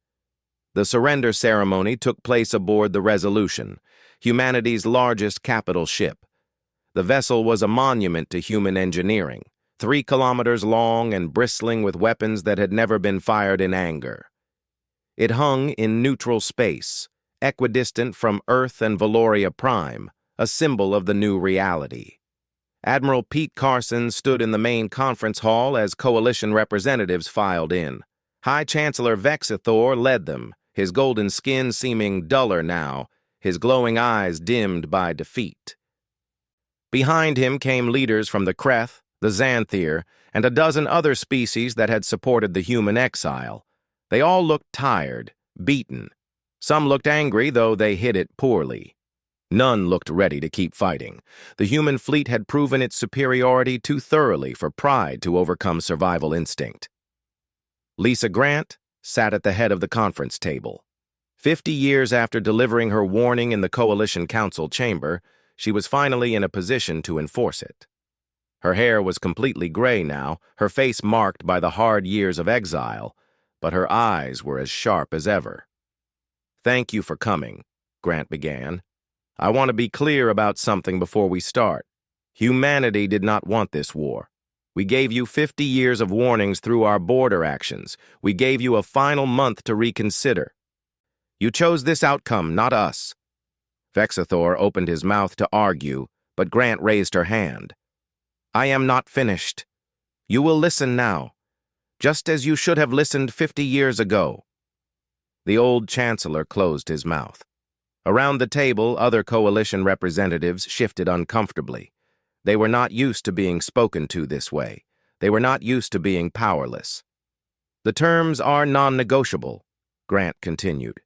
The surrender ceremony took place aboard the Resolution, humanity's largest capital ship. The vessel was a monument to human engineering. 3 kilometers long and bristling with weapons that had never been fired in anger. It hung in neutral space, equidistant from Earth and Valoria Prime, a symbol of the new reality. Admiral Pete Carson stood in the main conference hall as coalition representatives filed in. High Chancellor Vexthor led them, his golden skin seeming duller now, his glowing eyes dimmed by defeat. Behind him came leaders from the Kreth, the Xanthir, and a dozen other species that had supported the human exile. They all looked tired, beaten. Some looked angry, though they hid it poorly. None looked ready to keep fighting. The human fleet had proven its superiority too thoroughly for pride to overcome survival instinct. Lisa Grant sat at the head of the conference table. 50 years after delivering her warning in the Coalition Council chamber, she was finally in a position to enforce it. Her hair was completely gray now, her face marked by the hard years of exile, but her eyes were as sharp as ever. "Thank you for coming," Grant began. "I want to be clear about something before we start. Humanity did not want this war. We gave you 50 years of warnings through our border actions. We gave you a final month to reconsider. You chose this outcome, not us." Vexthor opened his mouth to argue, but Grant raised her hand. "I am not finished. You will listen now, just as you should have listened 50 years ago." The old chancellor closed his mouth. Around the table, other coalition representatives shifted uncomfortably. They were not used to being spoken to this way. They were not used to being powerless. "The terms are non-negotiable," Grant continued.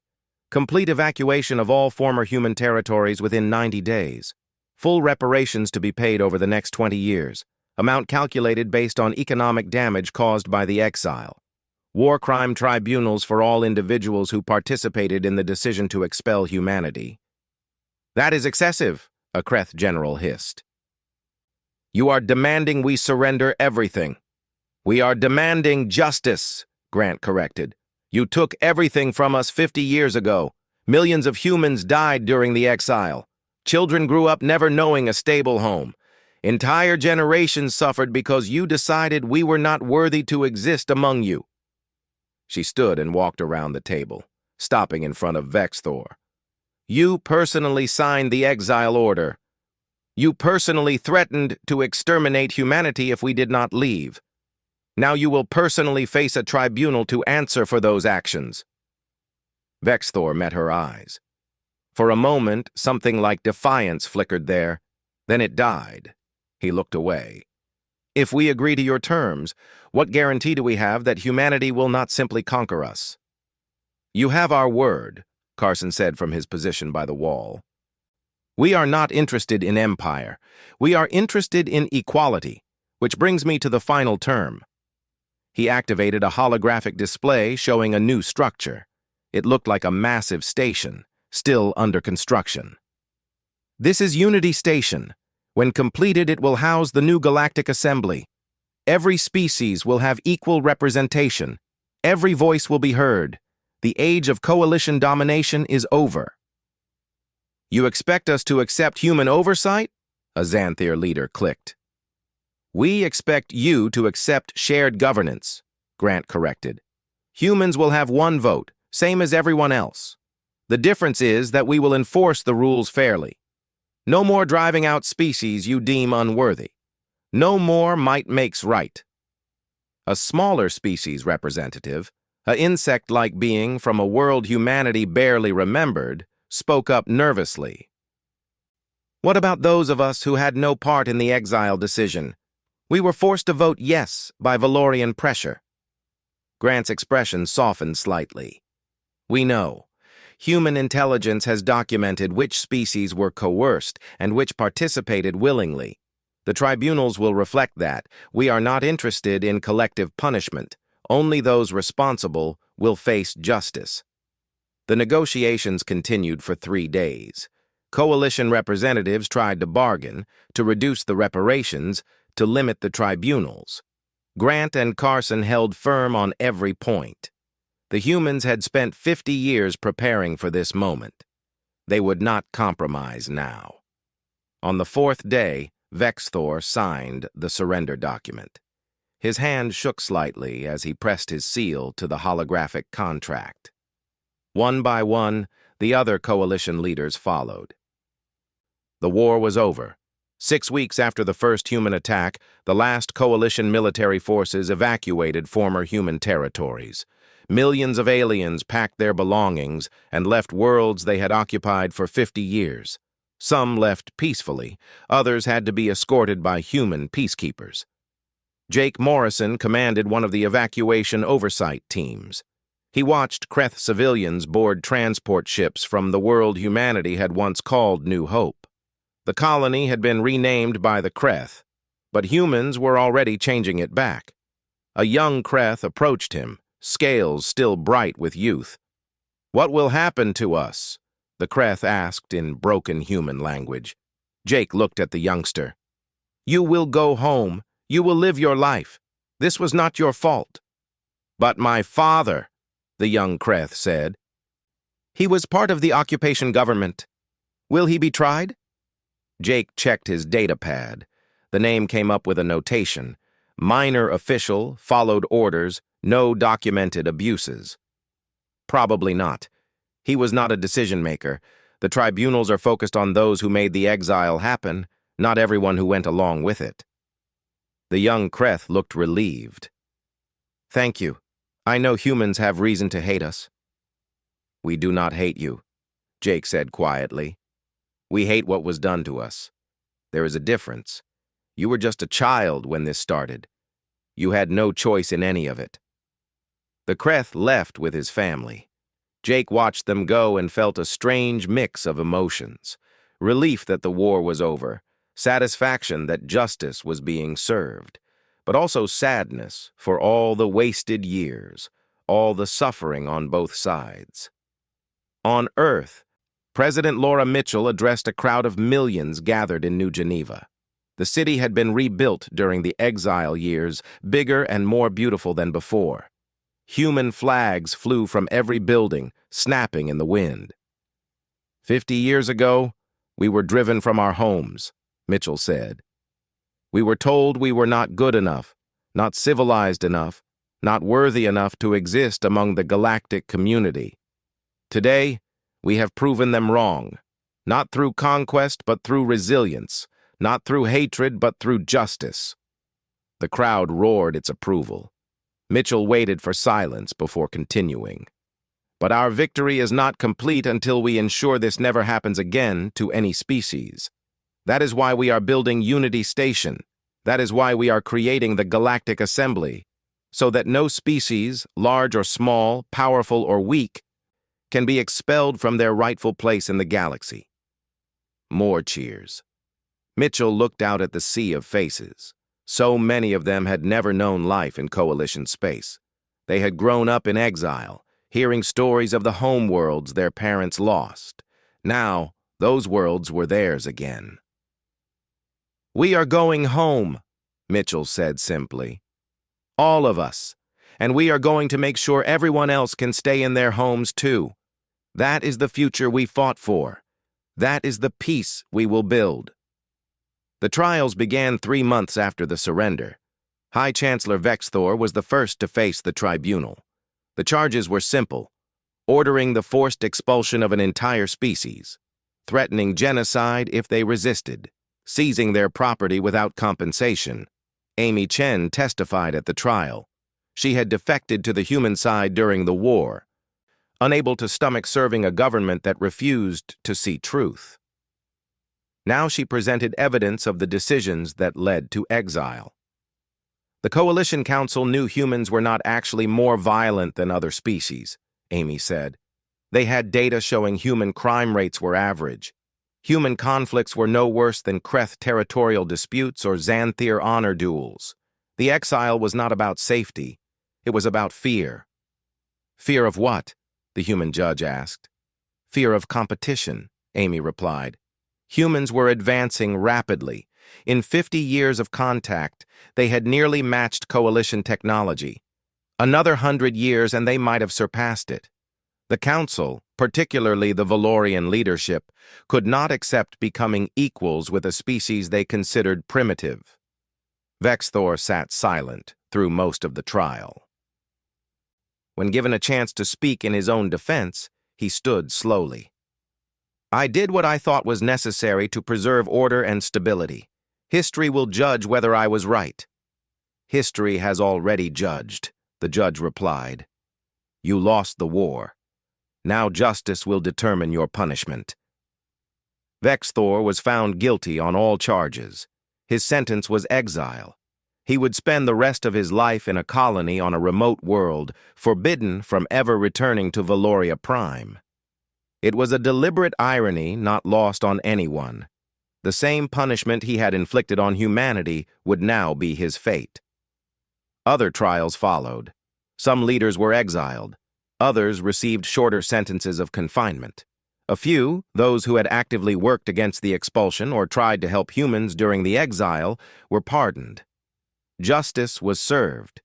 "Complete evacuation of all former human territories within 90 days. Full reparations to be paid over the next 20 years, amount calculated based on economic damage caused by the exile. War crime tribunals for all individuals who participated in the decision to expel humanity." "That is excessive," a Kreth general hissed. "You are demanding we surrender everything." "We are demanding justice," Grant corrected. "You took everything from us 50 years ago. Millions of humans died during the exile. Children grew up never knowing a stable home. Entire generations suffered because you decided we were not worthy to exist among you." She stood and walked around the table, stopping in front of Vexthor. "You personally signed the exile order. You personally threatened to exterminate humanity if we did not leave. Now you will personally face a tribunal to answer for those actions." Vexthor met her eyes. For a moment, something like defiance flickered there. Then it died. He looked away. If we agree to your terms, what guarantee do we have that humanity will not simply conquer us? You have our word, Carson said from his position by the wall. We are not interested in empire. We are interested in equality, which brings me to the final term. He activated a holographic display showing a new structure. It looked like a massive station, still under construction. This is Unity Station. When completed, it will house the new Galactic Assembly. Every species will have equal representation. Every voice will be heard. The age of coalition domination is over. You expect us to accept human oversight? A Xanthir leader clicked. We expect you to accept shared governance, Grant corrected. Humans will have one vote, same as everyone else. The difference is that we will enforce the rules fairly. No more driving out species you deem unworthy. No more might makes right. A smaller species representative, an insect-like being from a world humanity barely remembered, spoke up nervously. What about those of us who had no part in the exile decision? We were forced to vote yes by Valorian pressure. Grant's expression softened slightly. We know. Human intelligence has documented which species were coerced and which participated willingly. The tribunals will reflect that. We are not interested in collective punishment. Only those responsible will face justice. The negotiations continued for 3 days. Coalition representatives tried to bargain, to reduce the reparations, to limit the tribunals. Grant and Carson held firm on every point. The humans had spent 50 years preparing for this moment. They would not compromise now. On the 4th day, Vexthor signed the surrender document. His hand shook slightly as he pressed his seal to the holographic contract. One by one, the other coalition leaders followed. The war was over. 6 weeks after the first human attack, the last coalition military forces evacuated former human territories. Millions of aliens packed their belongings and left worlds they had occupied for 50 years. Some left peacefully, others had to be escorted by human peacekeepers. Jake Morrison commanded one of the evacuation oversight teams. He watched Kreth civilians board transport ships from the world humanity had once called New Hope. The colony had been renamed by the Kreth, but humans were already changing it back. A young Kreth approached him, scales still bright with youth. "What will happen to us?" the Kreth asked in broken human language. Jake looked at the youngster. "You will go home. You will live your life. This was not your fault." "But my father," the young Kreth said. "He was part of the occupation government. Will he be tried?" Jake checked his data pad. The name came up with a notation. Minor official, followed orders, no documented abuses. Probably not. He was not a decision-maker. The tribunals are focused on those who made the exile happen, not everyone who went along with it. The young Kreth looked relieved. "Thank you. I know humans have reason to hate us." "We do not hate you," Jake said quietly. "We hate what was done to us. There is a difference. You were just a child when this started. You had no choice in any of it." The Kreth left with his family. Jake watched them go and felt a strange mix of emotions. Relief that the war was over, satisfaction that justice was being served, but also sadness for all the wasted years, all the suffering on both sides. On Earth, President Laura Mitchell addressed a crowd of millions gathered in New Geneva. The city had been rebuilt during the exile years, bigger and more beautiful than before. Human flags flew from every building, snapping in the wind. 50 years ago, we were driven from our homes, Mitchell said. We were told we were not good enough, not civilized enough, not worthy enough to exist among the galactic community. Today, we have proven them wrong, not through conquest but through resilience, not through hatred but through justice. The crowd roared its approval. Mitchell waited for silence before continuing. But our victory is not complete until we ensure this never happens again to any species. That is why we are building Unity Station. That is why we are creating the Galactic Assembly, so that no species, large or small, powerful or weak, can be expelled from their rightful place in the galaxy. More cheers. Mitchell looked out at the sea of faces. So many of them had never known life in Coalition space. They had grown up in exile, hearing stories of the home worlds their parents lost. Now, those worlds were theirs again. "We are going home," Mitchell said simply. "All of us. And we are going to make sure everyone else can stay in their homes too. That is the future we fought for. That is the peace we will build." The trials began 3 months after the surrender. High Chancellor Vexthor was the first to face the tribunal. The charges were simple: ordering the forced expulsion of an entire species, threatening genocide if they resisted, seizing their property without compensation. Amy Chen testified at the trial. She had defected to the human side during the war, unable to stomach serving a government that refused to see truth. Now she presented evidence of the decisions that led to exile. The Coalition Council knew humans were not actually more violent than other species, Amy said. They had data showing human crime rates were average. Human conflicts were no worse than Kreth territorial disputes or Xanthir honor duels. The exile was not about safety. It was about fear. "Fear of what?" the human judge asked. "Fear of competition," Amy replied. Humans were advancing rapidly. In 50 years of contact, they had nearly matched Coalition technology. Another 100 years and they might have surpassed it. The Council, particularly the Valorian leadership, could not accept becoming equals with a species they considered primitive. Vexthor sat silent through most of the trial. When given a chance to speak in his own defense, he stood slowly. "I did what I thought was necessary to preserve order and stability. History will judge whether I was right." "History has already judged," the judge replied. "You lost the war. Now justice will determine your punishment." Vexthor was found guilty on all charges. His sentence was exile. He would spend the rest of his life in a colony on a remote world, forbidden from ever returning to Valoria Prime. It was a deliberate irony not lost on anyone. The same punishment he had inflicted on humanity would now be his fate. Other trials followed. Some leaders were exiled. Others received shorter sentences of confinement. A few, those who had actively worked against the expulsion or tried to help humans during the exile, were pardoned. Justice was served,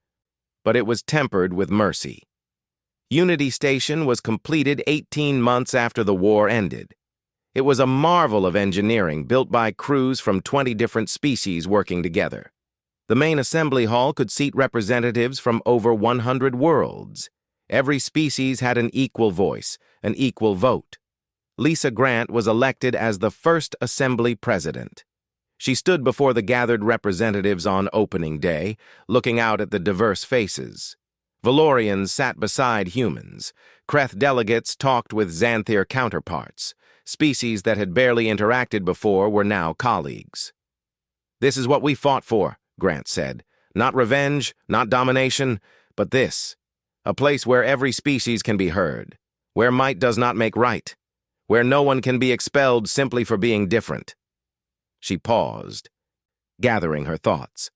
but it was tempered with mercy. Unity Station was completed 18 months after the war ended. It was a marvel of engineering built by crews from 20 different species working together. The main assembly hall could seat representatives from over 100 worlds. Every species had an equal voice, an equal vote. Lisa Grant was elected as the first assembly president. She stood before the gathered representatives on opening day, looking out at the diverse faces. Valorians sat beside humans. Kreth delegates talked with Xanthir counterparts. Species that had barely interacted before were now colleagues. "This is what we fought for," Grant said. "Not revenge, not domination, but this. A place where every species can be heard, where might does not make right, where no one can be expelled simply for being different." She paused, gathering her thoughts.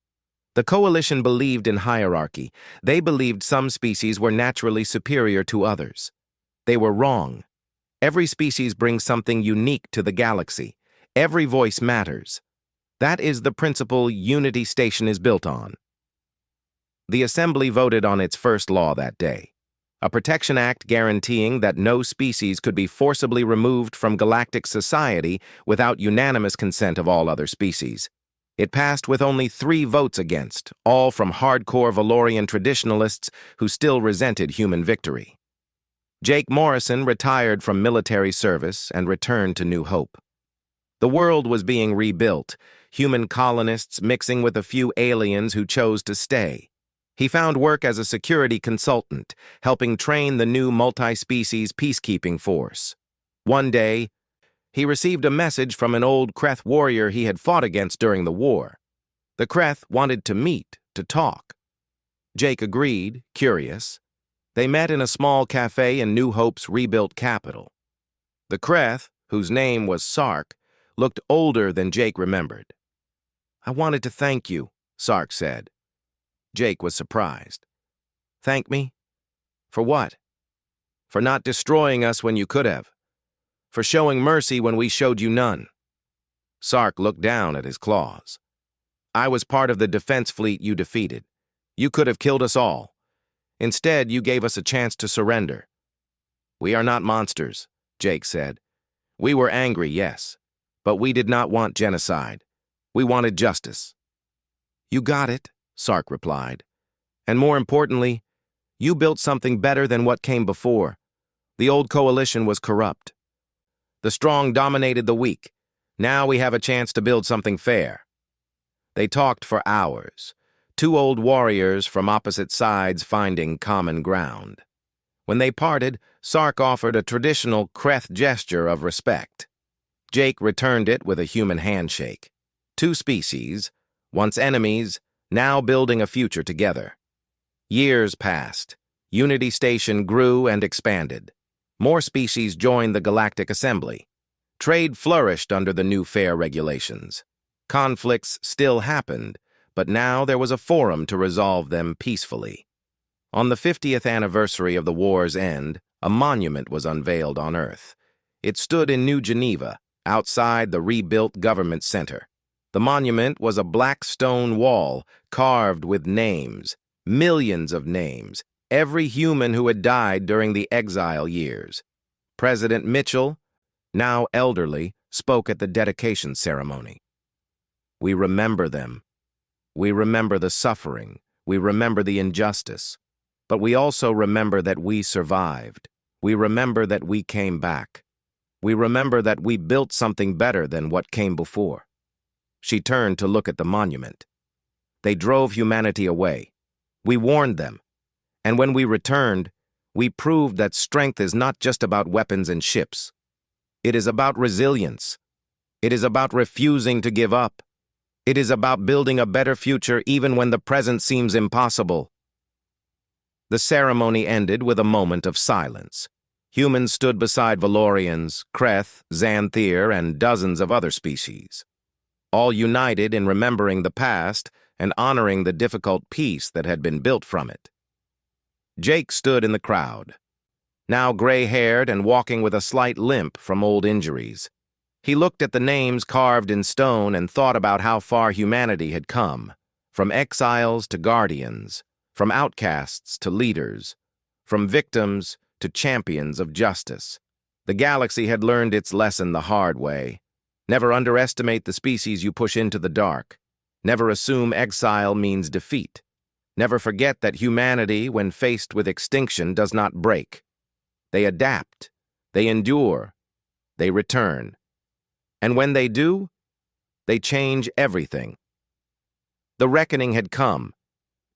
The Coalition believed in hierarchy. They believed some species were naturally superior to others. They were wrong. Every species brings something unique to the galaxy. Every voice matters. That is the principle Unity Station is built on. The Assembly voted on its first law that day, a protection act guaranteeing that no species could be forcibly removed from galactic society without unanimous consent of all other species. It passed with only 3 votes against, all from hardcore Valorian traditionalists who still resented human victory. Jake Morrison retired from military service and returned to New Hope. The world was being rebuilt, human colonists mixing with a few aliens who chose to stay. He found work as a security consultant, helping train the new multi-species peacekeeping force. One day, he received a message from an old Kreth warrior he had fought against during the war. The Kreth wanted to meet, to talk. Jake agreed, curious. They met in a small cafe in New Hope's rebuilt capital. The Kreth, whose name was Sark, looked older than Jake remembered. "I wanted to thank you," Sark said. Jake was surprised. "Thank me? For what?" "For not destroying us when you could have. For showing mercy when we showed you none." Sark looked down at his claws. "I was part of the defense fleet you defeated. You could have killed us all. Instead, you gave us a chance to surrender." "We are not monsters," Jake said. "We were angry, yes, but we did not want genocide. We wanted justice." "You got it," Sark replied. "And more importantly, you built something better than what came before. The old coalition was corrupt. The strong dominated the weak. Now we have a chance to build something fair." They talked for hours, two old warriors from opposite sides finding common ground. When they parted, Sark offered a traditional Kreth gesture of respect. Jake returned it with a human handshake. Two species, once enemies, now building a future together. Years passed. Unity Station grew and expanded. More species joined the Galactic Assembly. Trade flourished under the new fair regulations. Conflicts still happened, but now there was a forum to resolve them peacefully. On the 50th anniversary of the war's end, a monument was unveiled on Earth. It stood in New Geneva, outside the rebuilt government center. The monument was a black stone wall carved with names, millions of names, every human who had died during the exile years. President Mitchell, now elderly, spoke at the dedication ceremony. "We remember them. We remember the suffering. We remember the injustice. But we also remember that we survived. We remember that we came back. We remember that we built something better than what came before." She turned to look at the monument. "They drove humanity away. We warned them. And when we returned, we proved that strength is not just about weapons and ships. It is about resilience. It is about refusing to give up. It is about building a better future even when the present seems impossible." The ceremony ended with a moment of silence. Humans stood beside Valorians, Kreth, Xanthir, and dozens of other species, all united in remembering the past and honoring the difficult peace that had been built from it. Jake stood in the crowd, now gray-haired and walking with a slight limp from old injuries. He looked at the names carved in stone and thought about how far humanity had come, from exiles to guardians, from outcasts to leaders, from victims to champions of justice. The galaxy had learned its lesson the hard way. Never underestimate the species you push into the dark. Never assume exile means defeat. Never forget that humanity, when faced with extinction, does not break. They adapt, they endure, they return. And when they do, they change everything. The reckoning had come.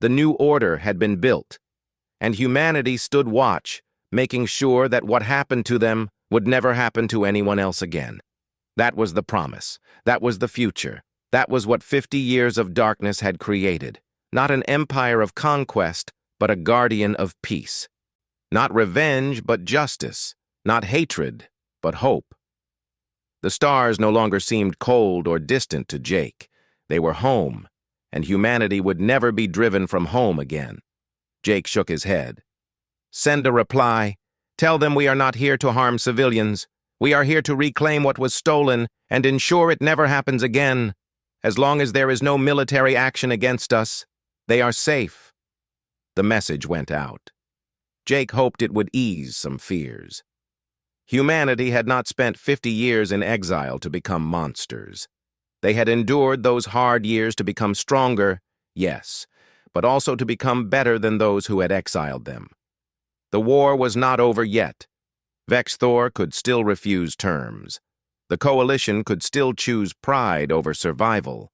The new order had been built, and humanity stood watch, making sure that what happened to them would never happen to anyone else again. That was the promise. That was the future. That was what 50 years of darkness had created. Not an empire of conquest, but a guardian of peace. Not revenge, but justice. Not hatred, but hope. The stars no longer seemed cold or distant to Jake. They were home, and humanity would never be driven from home again. Jake shook his head. "Send a reply. Tell them we are not here to harm civilians. We are here to reclaim what was stolen and ensure it never happens again. As long as there is no military action against us, they are safe." The message went out. Jake hoped it would ease some fears. Humanity had not spent 50 years in exile to become monsters. They had endured those hard years to become stronger, yes, but also to become better than those who had exiled them. The war was not over yet. Vexthor could still refuse terms. The coalition could still choose pride over survival.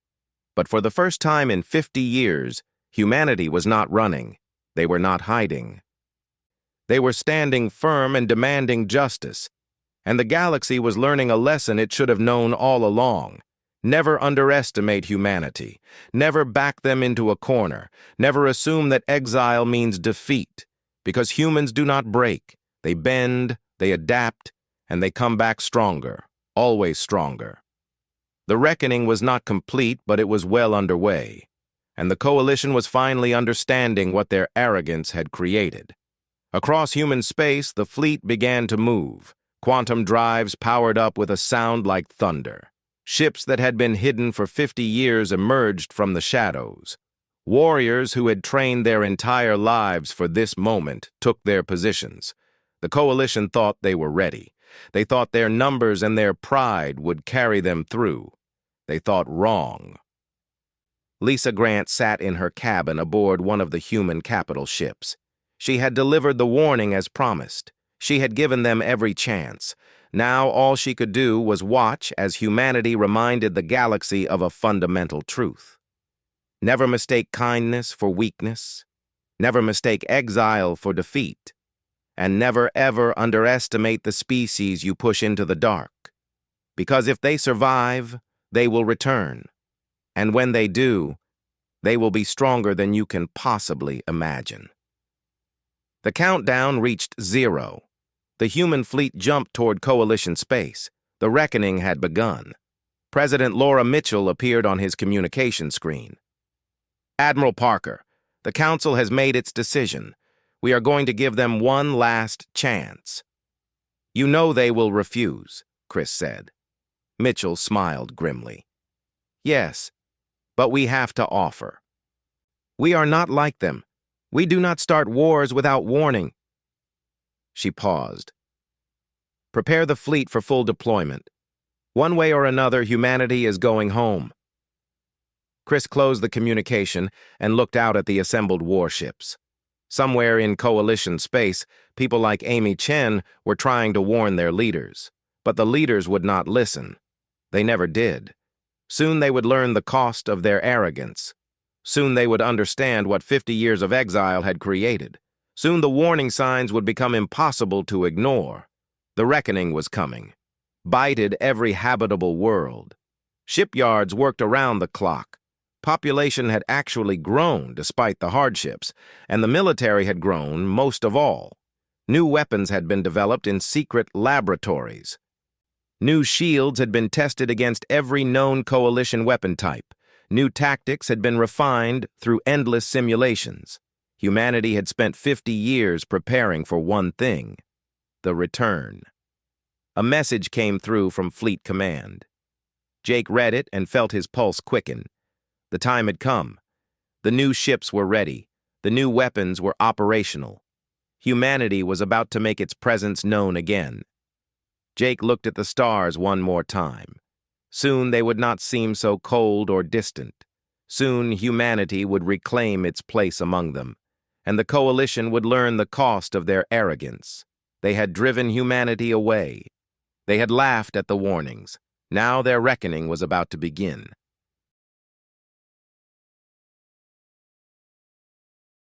But for the first time in 50 years, Humanity was not running. They were not hiding. They were standing firm and demanding justice, and the galaxy was learning a lesson it should have known all along. Never underestimate humanity. Never back them into a corner. Never assume that exile means defeat, because humans do not break. They bend, they adapt, and they come back stronger, always stronger. The reckoning was not complete, but it was well underway, and the coalition was finally understanding what their arrogance had created. Across human space, the fleet began to move. Quantum drives powered up with a sound like thunder. Ships that had been hidden for 50 years emerged from the shadows. Warriors who had trained their entire lives for this moment took their positions. The coalition thought they were ready. They thought their numbers and their pride would carry them through. They thought wrong. Lisa Grant sat in her cabin aboard one of the human capital ships. She had delivered the warning as promised. She had given them every chance. Now all she could do was watch as humanity reminded the galaxy of a fundamental truth. Never mistake kindness for weakness. Never mistake exile for defeat. And never ever underestimate the species you push into the dark. Because if they survive, they will return. And when they do, they will be stronger than you can possibly imagine. The countdown reached 0. The human fleet jumped toward coalition space. The reckoning had begun. President Laura Mitchell appeared on his communication screen. Admiral Parker, the Council has made its decision. We are going to give them one last chance. You know they will refuse, Chris said. Mitchell smiled grimly. Yes, but we have to offer. We are not like them. We do not start wars without warning. She paused. Prepare the fleet for full deployment. One way or another, humanity is going home. Chris closed the communication and looked out at the assembled warships. Somewhere in coalition space, people like Amy Chen were trying to warn their leaders. But the leaders would not listen. They never did. Soon they would learn the cost of their arrogance. Soon they would understand what 50 years of exile had created. Soon the warning signs would become impossible to ignore. The reckoning was coming. Bited every habitable world. Shipyards worked around the clock. Population had actually grown despite the hardships, and the military had grown most of all. New weapons had been developed in secret laboratories. New shields had been tested against every known coalition weapon type. New tactics had been refined through endless simulations. Humanity had spent 50 years preparing for one thing: the return. A message came through from Fleet Command. Jake read it and felt his pulse quicken. The time had come. The new ships were ready. The new weapons were operational. Humanity was about to make its presence known again. Jake looked at the stars one more time. Soon they would not seem so cold or distant. Soon humanity would reclaim its place among them, and the coalition would learn the cost of their arrogance. They had driven humanity away. They had laughed at the warnings. Now their reckoning was about to begin.